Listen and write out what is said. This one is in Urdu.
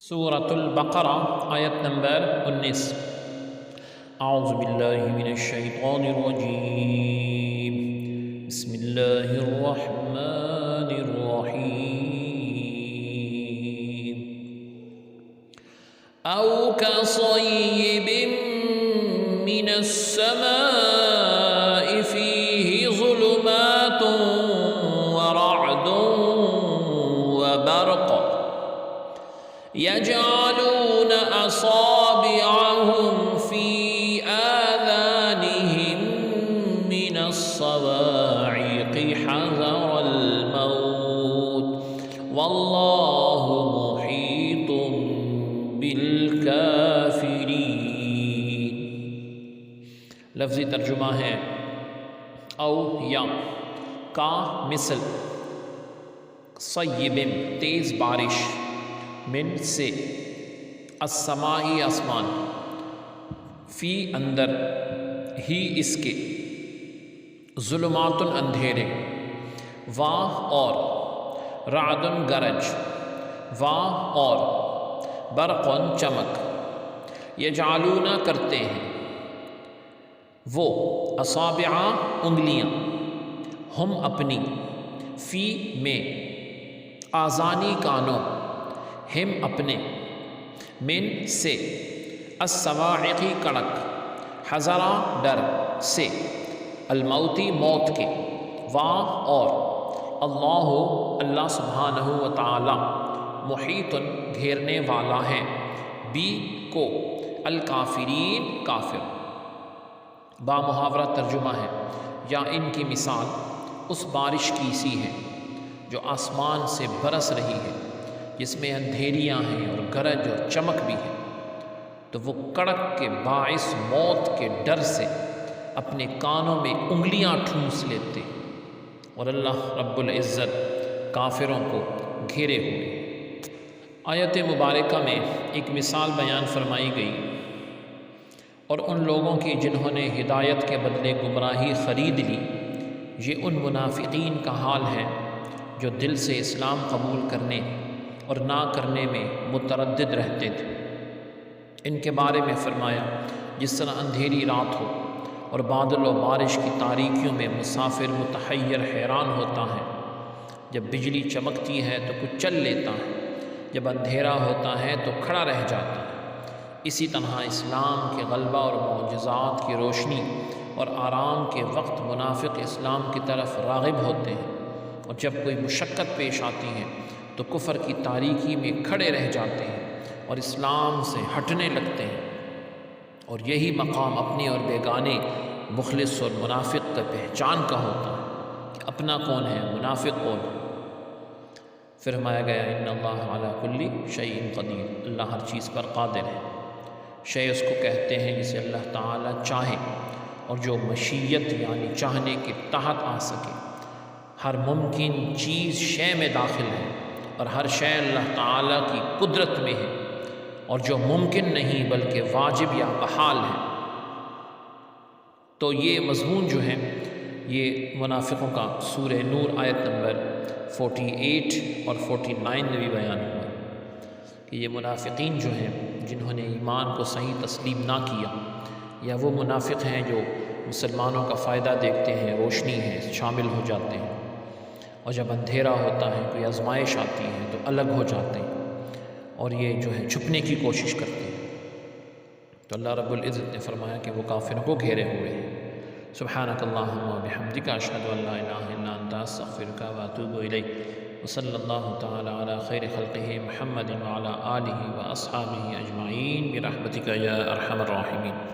سورة البقرہ آیت نمبر 19۔ اعوذ باللہ من الشیطان الرجیم، بسم اللہ الرحمن الرحیم۔ او کصیب من السماء فیہ ظلمات ورعد وبرق يجعلون أصابعهم في آذانهم من الصواعق حذر الموت والله محيط بالكافرين۔ لفظی ترجمہ ہے او یا کا مثل، صیب تیز بارش، من سے، السمائی آسمان، فی اندر، ہی اس کے، ظلمات اندھیرے، وا اور، رعد گرج، وا اور، برق چمک، یجعلون کرتے ہیں وہ، اصابع انگلیاں، ہم اپنی، فی میں، آذانی کانوں، ہم اپنے، من سے، الصواعقی کڑک، حذرا ڈر سے، الموتی موت کے، وا اور، اللہ اللہ سبحانہ و تعالی، محیط گھیرنے والا ہے، بی کو، الکافرین کافر۔ با محاورہ ترجمہ ہے یا ان کی مثال اس بارش کی سی ہے جو آسمان سے برس رہی ہے، جس میں اندھیریاں ہیں اور گرج اور چمک بھی ہے، تو وہ کڑک کے باعث موت کے ڈر سے اپنے کانوں میں انگلیاں ٹھونس لیتے، اور اللہ رب العزت کافروں کو گھیرے ہوئے۔ آیت مبارکہ میں ایک مثال بیان فرمائی گئی، اور ان لوگوں کی جنہوں نے ہدایت کے بدلے گمراہی خرید لی، یہ ان منافقین کا حال ہے جو دل سے اسلام قبول کرنے اور نہ کرنے میں متردد رہتے تھے۔ ان کے بارے میں فرمایا، جس طرح اندھیری رات ہو اور بادل و بارش کی تاریکیوں میں مسافر متحیر حیران ہوتا ہے، جب بجلی چمکتی ہے تو کچھ چل لیتا ہے، جب اندھیرا ہوتا ہے تو کھڑا رہ جاتا ہے، اسی طرح اسلام کے غلبہ اور معجزات کی روشنی اور آرام کے وقت منافق اسلام کی طرف راغب ہوتے ہیں، اور جب کوئی مشقت پیش آتی ہے تو کفر کی تاریکی میں کھڑے رہ جاتے ہیں اور اسلام سے ہٹنے لگتے ہیں، اور یہی مقام اپنے اور بیگانے، مخلص اور منافق کا پہچان کا ہوتا ہے کہ اپنا کون ہے، منافق کون ہے۔ فرمایا گیا ان اللہ علی کل شیء قدیر، اللہ ہر چیز پر قادر ہے۔ شے اس کو کہتے ہیں جسے اللہ تعالیٰ چاہے اور جو مشیت یعنی چاہنے کے تحت آ سکے۔ ہر ممکن چیز شے میں داخل ہے، اور ہر شے اللہ تعالیٰ کی قدرت میں ہے، اور جو ممکن نہیں بلکہ واجب یا بحال ہے۔ تو یہ مضمون جو ہے یہ منافقوں کا سورہ نور آیت نمبر 48 اور 49 میں بھی بیان ہوا کہ یہ منافقین جو ہیں جنہوں نے ایمان کو صحیح تسلیم نہ کیا، یا وہ منافق ہیں جو مسلمانوں کا فائدہ دیکھتے ہیں، روشنی ہے، شامل ہو جاتے ہیں، اور جب اندھیرا ہوتا ہے، کوئی آزمائش آتی ہے تو الگ ہو جاتے ہیں، اور یہ جو ہے چھپنے کی کوشش کرتے ہیں۔ تو اللہ رب العزت نے فرمایا کہ وہ کافروں کو گھیرے ہوئے ہیں۔ سبحانک اللہم و بحمدک، اشہد ان لا الہ الا انت، استغفرک و اتوب الیک، وصلی اللہ تعالی علی خیر خلقہ محمد وعلی آلہ و اصحابہ اجمعین برحمتک یا ارحم الراحمین۔